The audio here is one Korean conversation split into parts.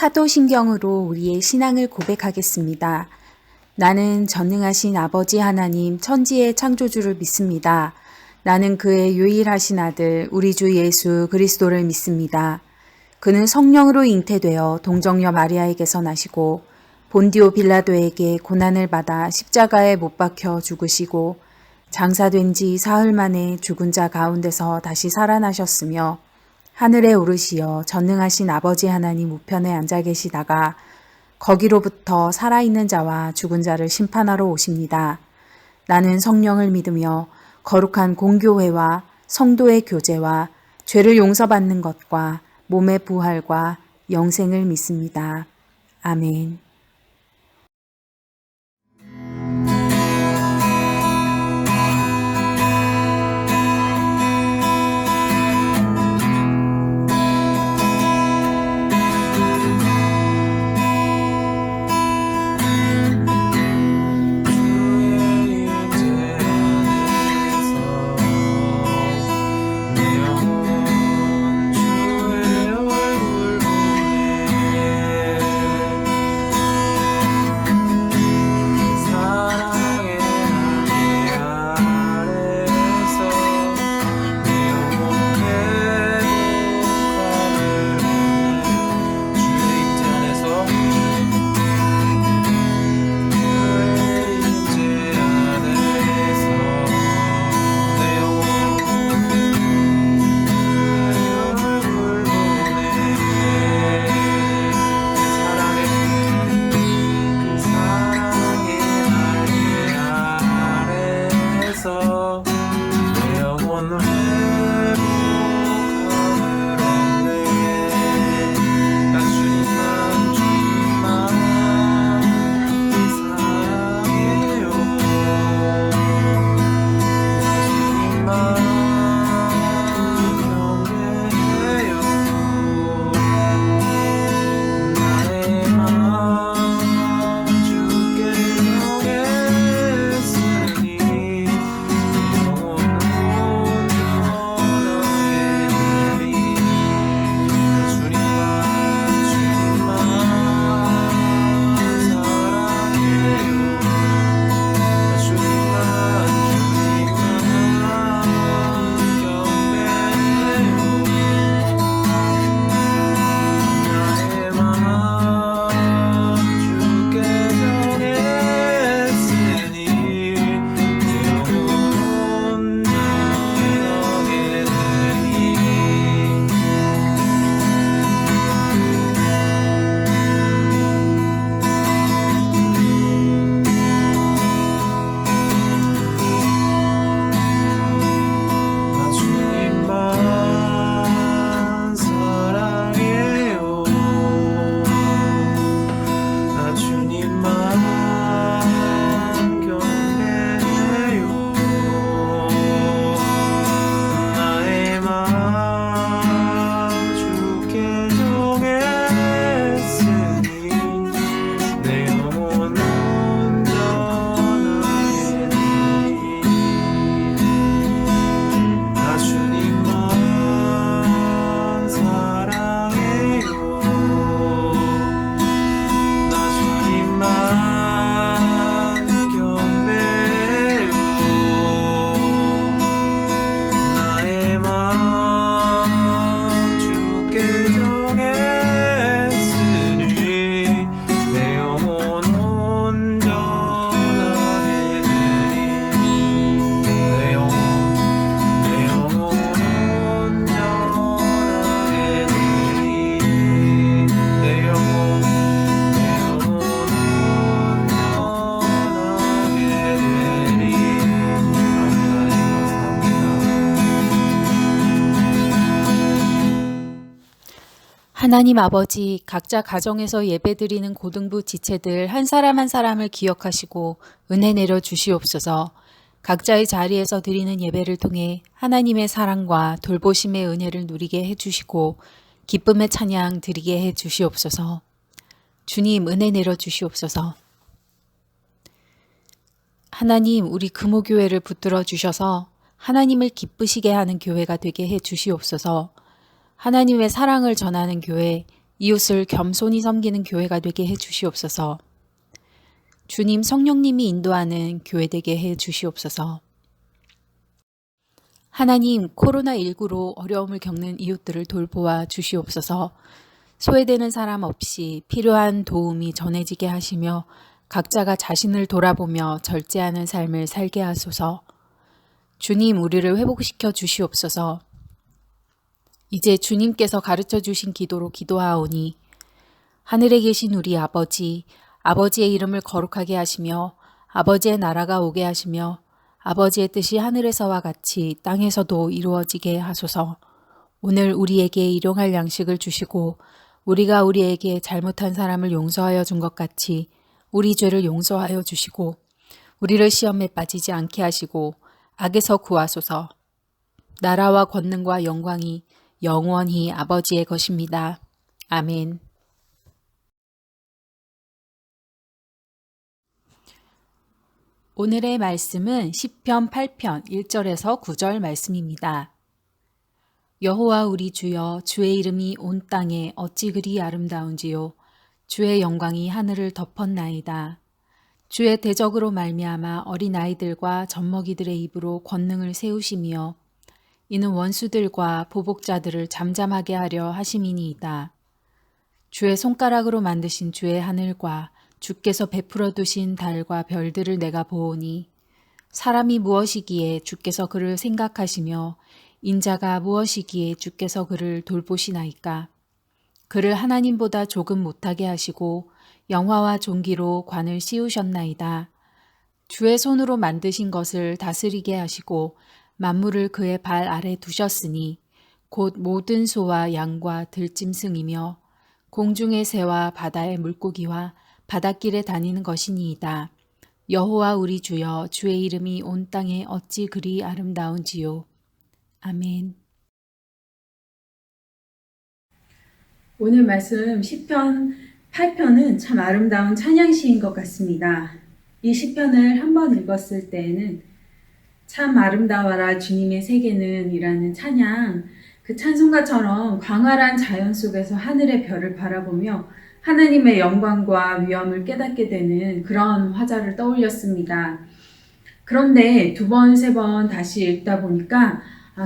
사도신경으로 우리의 신앙을 고백하겠습니다. 나는 전능하신 아버지 하나님 천지의 창조주를 믿습니다. 나는 그의 유일하신 아들 우리 주 예수 그리스도를 믿습니다. 그는 성령으로 잉태되어 동정녀 마리아에게서 나시고 본디오 빌라도에게 고난을 받아 십자가에 못 박혀 죽으시고 장사된 지 사흘 만에 죽은 자 가운데서 다시 살아나셨으며 하늘에 오르시어 전능하신 아버지 하나님 우편에 앉아 계시다가 거기로부터 살아있는 자와 죽은 자를 심판하러 오십니다. 나는 성령을 믿으며 거룩한 공교회와 성도의 교제와 죄를 용서받는 것과 몸의 부활과 영생을 믿습니다. 아멘. 하나님 아버지, 각자 가정에서 예배드리는 고등부 지체들 한 사람 한 사람을 기억하시고 은혜 내려 주시옵소서. 각자의 자리에서 드리는 예배를 통해 하나님의 사랑과 돌보심의 은혜를 누리게 해주시고 기쁨의 찬양 드리게 해주시옵소서. 주님, 은혜 내려 주시옵소서. 하나님, 우리 금호교회를 붙들어 주셔서 하나님을 기쁘시게 하는 교회가 되게 해 주시옵소서. 하나님의 사랑을 전하는 교회, 이웃을 겸손히 섬기는 교회가 되게 해 주시옵소서. 주님 성령님이 인도하는 교회 되게 해 주시옵소서. 하나님, 코로나19로 어려움을 겪는 이웃들을 돌보아 주시옵소서. 소외되는 사람 없이 필요한 도움이 전해지게 하시며 각자가 자신을 돌아보며 절제하는 삶을 살게 하소서. 주님, 우리를 회복시켜 주시옵소서. 이제 주님께서 가르쳐 주신 기도로 기도하오니 하늘에 계신 우리 아버지, 아버지의 이름을 거룩하게 하시며 아버지의 나라가 오게 하시며 아버지의 뜻이 하늘에서와 같이 땅에서도 이루어지게 하소서. 오늘 우리에게 일용할 양식을 주시고 우리가 우리에게 잘못한 사람을 용서하여 준 것 같이 우리 죄를 용서하여 주시고 우리를 시험에 빠지지 않게 하시고 악에서 구하소서. 나라와 권능과 영광이 영원히 아버지의 것입니다. 아멘. 오늘의 말씀은 시편 8편 1절에서 9절 말씀입니다. 여호와 우리 주여, 주의 이름이 온 땅에 어찌 그리 아름다운지요. 주의 영광이 하늘을 덮었나이다. 주의 대적으로 말미암아 어린아이들과 젖먹이들의 입으로 권능을 세우시며 이는 원수들과 보복자들을 잠잠하게 하려 하심이니이다. 주의 손가락으로 만드신 주의 하늘과 주께서 베풀어 두신 달과 별들을 내가 보오니 사람이 무엇이기에 주께서 그를 생각하시며 인자가 무엇이기에 주께서 그를 돌보시나이까. 그를 하나님보다 조금 못하게 하시고 영화와 존귀로 관을 씌우셨나이다. 주의 손으로 만드신 것을 다스리게 하시고 만물을 그의 발 아래 두셨으니 곧 모든 소와 양과 들짐승이며 공중의 새와 바다의 물고기와 바닷길에 다니는 것이니이다. 여호와 우리 주여, 주의 이름이 온 땅에 어찌 그리 아름다운지요. 아멘. 오늘 말씀 시편 8편은 참 아름다운 찬양시인 것 같습니다. 이 시편을 한번 읽었을 때에는 참 아름다워라 주님의 세계는 이라는 찬양, 그 찬송가처럼 광활한 자연 속에서 하늘의 별을 바라보며 하나님의 영광과 위엄을 깨닫게 되는 그런 화자를 떠올렸습니다. 그런데 두 번, 세 번 다시 읽다 보니까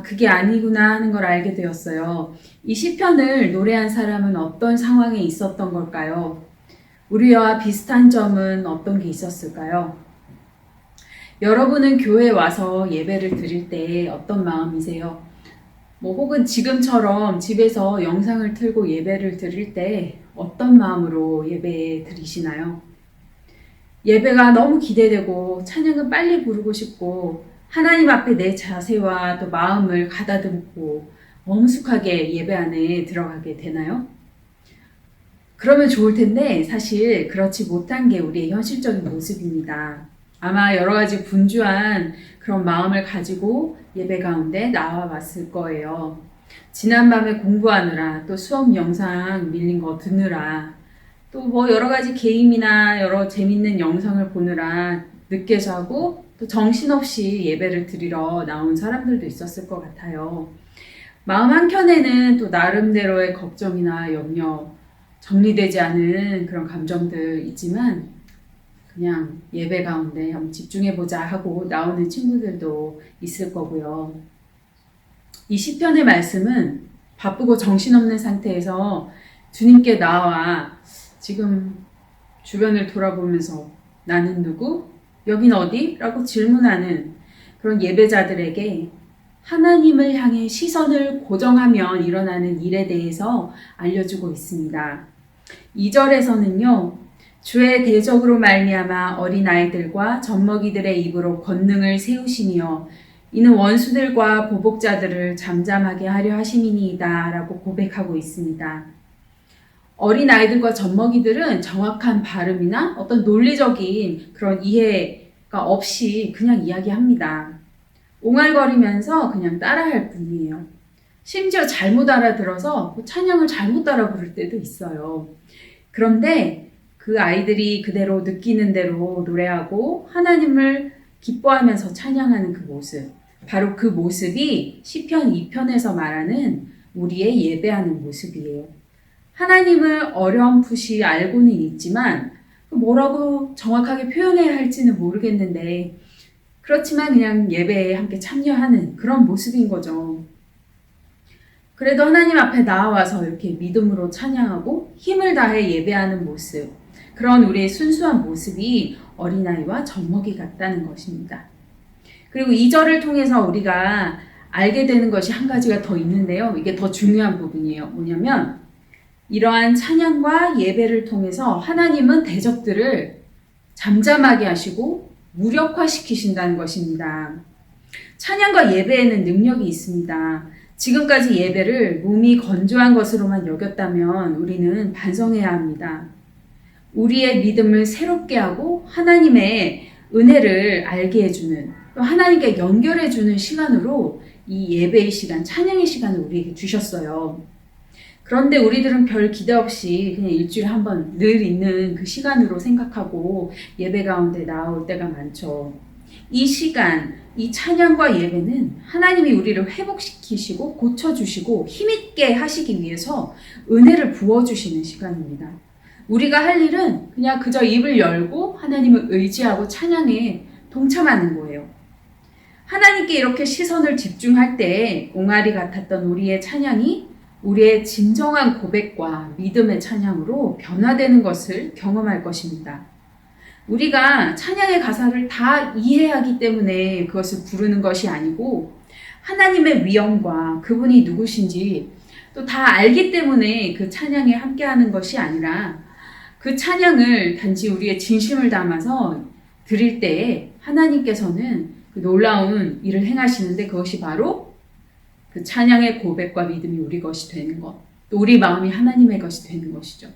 그게 아니구나 하는 걸 알게 되었어요. 이 시편을 노래한 사람은 어떤 상황에 있었던 걸까요? 우리와 비슷한 점은 어떤 게 있었을까요? 여러분은 교회에 와서 예배를 드릴 때 어떤 마음이세요? 혹은 지금처럼 집에서 영상을 틀고 예배를 드릴 때 어떤 마음으로 예배 드리시나요? 예배가 너무 기대되고 찬양은 빨리 부르고 싶고 하나님 앞에 내 자세와 또 마음을 가다듬고 엄숙하게 예배 안에 들어가게 되나요? 그러면 좋을 텐데 사실 그렇지 못한 게 우리의 현실적인 모습입니다. 아마 여러 가지 분주한 그런 마음을 가지고 예배 가운데 나와봤을 거예요. 지난밤에 공부하느라 또 수업 영상 밀린 거 듣느라 또 여러 가지 게임이나 여러 재밌는 영상을 보느라 늦게 자고 또 정신없이 예배를 드리러 나온 사람들도 있었을 것 같아요. 마음 한켠에는 또 나름대로의 걱정이나 염려, 정리되지 않은 그런 감정들 있지만 그냥 예배 가운데 한번 집중해보자 하고 나오는 친구들도 있을 거고요. 이 시편의 말씀은 바쁘고 정신없는 상태에서 주님께 나와 지금 주변을 돌아보면서 나는 누구? 여긴 어디? 라고 질문하는 그런 예배자들에게 하나님을 향해 시선을 고정하면 일어나는 일에 대해서 알려주고 있습니다. 2절에서는요. 주의 대적으로 말미암아 어린아이들과 젖먹이들의 입으로 권능을 세우시며 이는 원수들과 보복자들을 잠잠하게 하려 하심이니이다 라고 고백하고 있습니다. 어린아이들과 젖먹이들은 정확한 발음이나 어떤 논리적인 그런 이해가 없이 그냥 이야기합니다. 옹알거리면서 그냥 따라할 뿐이에요. 심지어 잘못 알아들어서 찬양을 잘못 따라 부를 때도 있어요. 그런데 그 아이들이 그대로 느끼는 대로 노래하고 하나님을 기뻐하면서 찬양하는 그 모습, 바로 그 모습이 시편 2편에서 말하는 우리의 예배하는 모습이에요. 하나님을 어렴풋이 알고는 있지만 뭐라고 정확하게 표현해야 할지는 모르겠는데 그렇지만 그냥 예배에 함께 참여하는 그런 모습인 거죠. 그래도 하나님 앞에 나와서 이렇게 믿음으로 찬양하고 힘을 다해 예배하는 모습, 그런 우리의 순수한 모습이 어린아이와 젖먹이 같다는 것입니다. 그리고 2절을 통해서 우리가 알게 되는 것이 한 가지가 더 있는데요. 이게 더 중요한 부분이에요. 뭐냐면 이러한 찬양과 예배를 통해서 하나님은 대적들을 잠잠하게 하시고 무력화시키신다는 것입니다. 찬양과 예배에는 능력이 있습니다. 지금까지 예배를 몸이 건조한 것으로만 여겼다면 우리는 반성해야 합니다. 우리의 믿음을 새롭게 하고 하나님의 은혜를 알게 해주는, 또 하나님께 연결해주는 시간으로 이 예배의 시간, 찬양의 시간을 우리에게 주셨어요. 그런데 우리들은 별 기대 없이 그냥 일주일에 한 번 늘 있는 그 시간으로 생각하고 예배 가운데 나올 때가 많죠. 이 시간, 이 찬양과 예배는 하나님이 우리를 회복시키시고 고쳐주시고 힘있게 하시기 위해서 은혜를 부어주시는 시간입니다. 우리가 할 일은 그냥 그저 입을 열고 하나님을 의지하고 찬양에 동참하는 거예요. 하나님께 이렇게 시선을 집중할 때 옹알이 같았던 우리의 찬양이 우리의 진정한 고백과 믿음의 찬양으로 변화되는 것을 경험할 것입니다. 우리가 찬양의 가사를 다 이해하기 때문에 그것을 부르는 것이 아니고 하나님의 위엄과 그분이 누구신지 또 다 알기 때문에 그 찬양에 함께하는 것이 아니라 그 찬양을 단지 우리의 진심을 담아서 드릴 때에 하나님께서는 그 놀라운 일을 행하시는데 그것이 바로 그 찬양의 고백과 믿음이 우리 것이 되는 것, 또 우리 마음이 하나님의 것이 되는 것이죠.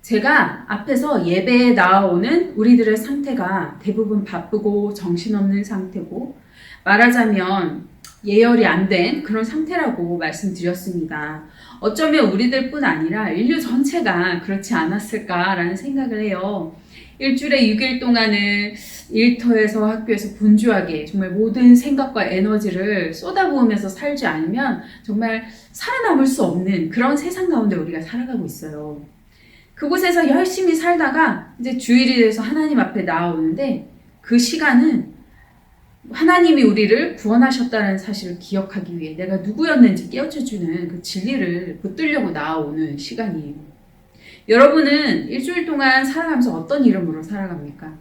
제가 앞에서 예배에 나아오는 우리들의 상태가 대부분 바쁘고 정신없는 상태고 말하자면 예열이 안 된 그런 상태라고 말씀드렸습니다. 어쩌면 우리들뿐 아니라 인류 전체가 그렇지 않았을까라는 생각을 해요. 일주일에 6일 동안을 일터에서 학교에서 분주하게 정말 모든 생각과 에너지를 쏟아부으면서 살지 않으면 정말 살아남을 수 없는 그런 세상 가운데 우리가 살아가고 있어요. 그곳에서 열심히 살다가 이제 주일이 돼서 하나님 앞에 나아오는데 그 시간은 하나님이 우리를 구원하셨다는 사실을 기억하기 위해 내가 누구였는지 깨우쳐주는 그 진리를 붙들려고 나아오는 시간이에요. 여러분은 일주일 동안 살아가면서 어떤 이름으로 살아갑니까?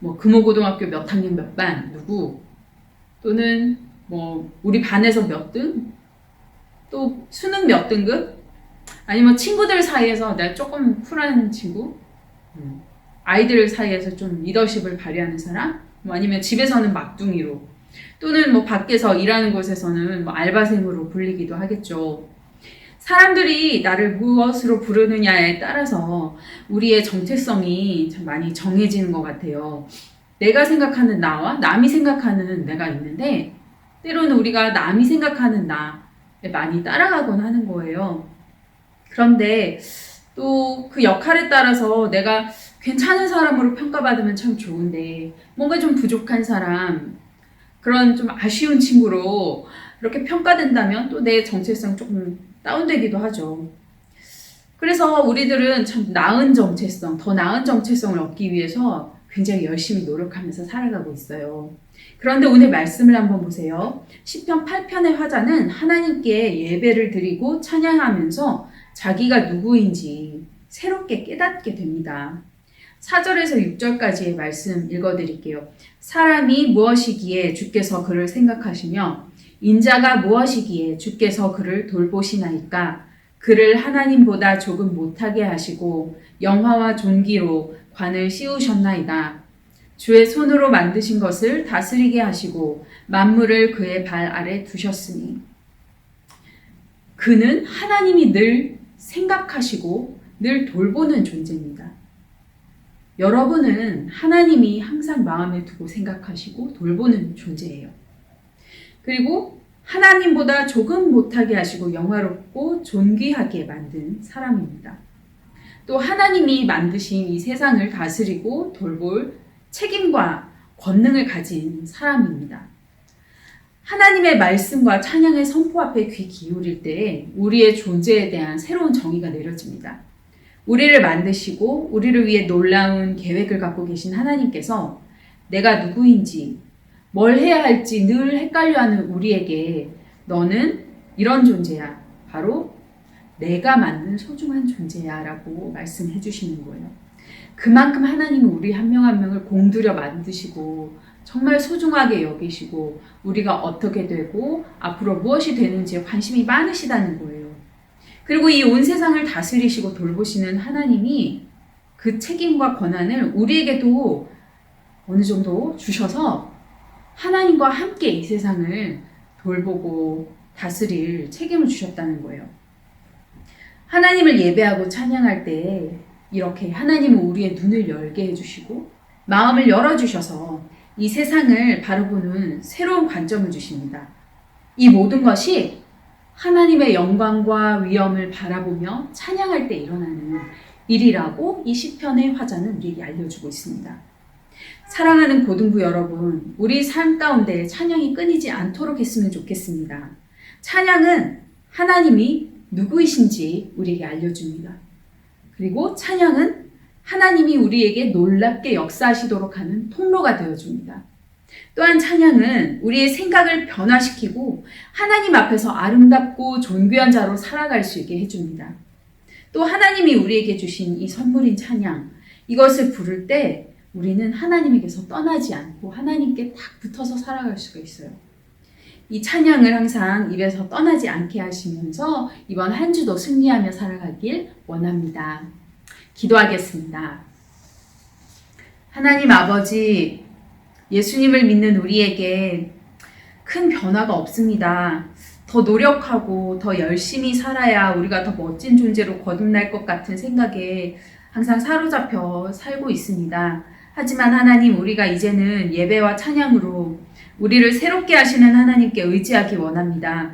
뭐 금호고등학교 몇 학년 몇 반 누구, 또는 뭐 우리 반에서 몇 등, 또 수능 몇 등급, 아니면 친구들 사이에서 내가 조금 쿨한 친구, 아이들 사이에서 좀 리더십을 발휘하는 사람, 뭐 아니면 집에서는 막둥이로, 또는 뭐 밖에서 일하는 곳에서는 뭐 알바생으로 불리기도 하겠죠. 사람들이 나를 무엇으로 부르느냐에 따라서 우리의 정체성이 참 많이 정해지는 것 같아요. 내가 생각하는 나와 남이 생각하는 내가 있는데 때로는 우리가 남이 생각하는 나에 많이 따라가곤 하는 거예요. 그런데 또 그 역할에 따라서 내가 괜찮은 사람으로 평가받으면 참 좋은데 뭔가 좀 부족한 사람, 그런 좀 아쉬운 친구로 이렇게 평가된다면 또 내 정체성 조금 다운되기도 하죠. 그래서 우리들은 참 나은 정체성, 더 나은 정체성을 얻기 위해서 굉장히 열심히 노력하면서 살아가고 있어요. 그런데 오늘 말씀을 한번 보세요. 시편 8편의 화자는 하나님께 예배를 드리고 찬양하면서 자기가 누구인지 새롭게 깨닫게 됩니다. 4절에서 6절까지의 말씀 읽어드릴게요. 사람이 무엇이기에 주께서 그를 생각하시며 인자가 무엇이기에 주께서 그를 돌보시나이까. 그를 하나님보다 조금 못하게 하시고 영화와 존귀로 관을 씌우셨나이다. 주의 손으로 만드신 것을 다스리게 하시고 만물을 그의 발 아래 두셨으니. 그는 하나님이 늘 생각하시고 늘 돌보는 존재입니다. 여러분은 하나님이 항상 마음에 두고 생각하시고 돌보는 존재예요. 그리고 하나님보다 조금 못하게 하시고 영화롭고 존귀하게 만든 사람입니다. 또 하나님이 만드신 이 세상을 다스리고 돌볼 책임과 권능을 가진 사람입니다. 하나님의 말씀과 찬양의 선포 앞에 귀 기울일 때 우리의 존재에 대한 새로운 정의가 내려집니다. 우리를 만드시고 우리를 위해 놀라운 계획을 갖고 계신 하나님께서 내가 누구인지 뭘 해야 할지 늘 헷갈려하는 우리에게 너는 이런 존재야. 바로 내가 만든 소중한 존재야 라고 말씀해 주시는 거예요. 그만큼 하나님은 우리 한 명 한 명을 공들여 만드시고 정말 소중하게 여기시고 우리가 어떻게 되고 앞으로 무엇이 되는지에 관심이 많으시다는 거예요. 그리고 이 온 세상을 다스리시고 돌보시는 하나님이 그 책임과 권한을 우리에게도 어느 정도 주셔서 하나님과 함께 이 세상을 돌보고 다스릴 책임을 주셨다는 거예요. 하나님을 예배하고 찬양할 때 이렇게 하나님은 우리의 눈을 열게 해주시고 마음을 열어주셔서 이 세상을 바라보는 새로운 관점을 주십니다. 이 모든 것이 하나님의 영광과 위엄을 바라보며 찬양할 때 일어나는 일이라고 이 시편의 화자는 우리에게 알려주고 있습니다. 사랑하는 고등부 여러분, 우리 삶 가운데 찬양이 끊이지 않도록 했으면 좋겠습니다. 찬양은 하나님이 누구이신지 우리에게 알려줍니다. 그리고 찬양은 하나님이 우리에게 놀랍게 역사하시도록 하는 통로가 되어줍니다. 또한 찬양은 우리의 생각을 변화시키고 하나님 앞에서 아름답고 존귀한 자로 살아갈 수 있게 해줍니다. 또 하나님이 우리에게 주신 이 선물인 찬양, 이것을 부를 때 우리는 하나님에게서 떠나지 않고 하나님께 딱 붙어서 살아갈 수가 있어요. 이 찬양을 항상 입에서 떠나지 않게 하시면서 이번 한 주도 승리하며 살아가길 원합니다. 기도하겠습니다. 하나님 아버지, 예수님을 믿는 우리에게 큰 변화가 없습니다. 더 노력하고 더 열심히 살아야 우리가 더 멋진 존재로 거듭날 것 같은 생각에 항상 사로잡혀 살고 있습니다. 하지만 하나님, 우리가 이제는 예배와 찬양으로 우리를 새롭게 하시는 하나님께 의지하기 원합니다.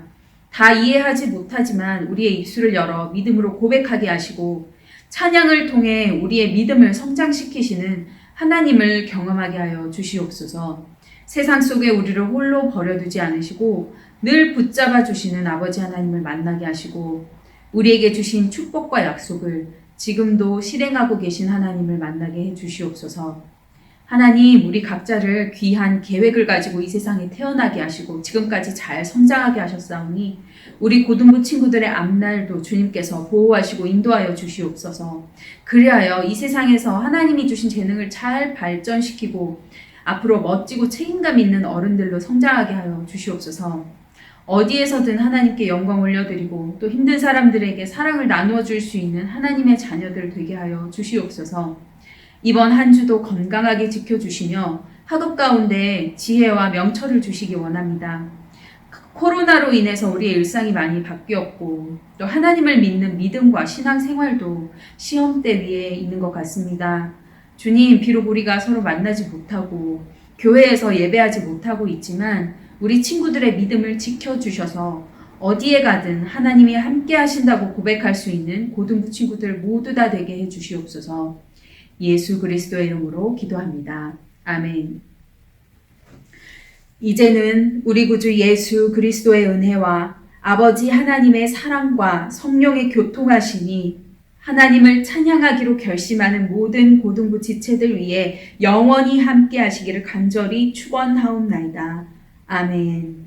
다 이해하지 못하지만 우리의 입술을 열어 믿음으로 고백하게 하시고 찬양을 통해 우리의 믿음을 성장시키시는 하나님을 경험하게 하여 주시옵소서. 세상 속에 우리를 홀로 버려두지 않으시고 늘 붙잡아 주시는 아버지 하나님을 만나게 하시고 우리에게 주신 축복과 약속을 지금도 실행하고 계신 하나님을 만나게 해 주시옵소서. 하나님, 우리 각자를 귀한 계획을 가지고 이 세상에 태어나게 하시고 지금까지 잘 성장하게 하셨사오니 우리 고등부 친구들의 앞날도 주님께서 보호하시고 인도하여 주시옵소서. 그리하여 이 세상에서 하나님이 주신 재능을 잘 발전시키고 앞으로 멋지고 책임감 있는 어른들로 성장하게 하여 주시옵소서. 어디에서든 하나님께 영광 올려드리고 또 힘든 사람들에게 사랑을 나누어 줄 수 있는 하나님의 자녀들 되게 하여 주시옵소서. 이번 한 주도 건강하게 지켜주시며 학업 가운데 지혜와 명철을 주시기 원합니다. 코로나로 인해서 우리의 일상이 많이 바뀌었고 또 하나님을 믿는 믿음과 신앙생활도 시험대 위에 있는 것 같습니다. 주님, 비록 우리가 서로 만나지 못하고 교회에서 예배하지 못하고 있지만 우리 친구들의 믿음을 지켜주셔서 어디에 가든 하나님이 함께 하신다고 고백할 수 있는 고등부 친구들 모두 다 되게 해주시옵소서. 예수 그리스도의 이름으로 기도합니다. 아멘. 이제는 우리 구주 예수 그리스도의 은혜와 아버지 하나님의 사랑과 성령의 교통하심이 하나님을 찬양하기로 결심하는 모든 고등부 지체들 위해 영원히 함께 하시기를 간절히 축원하옵나이다. 아멘.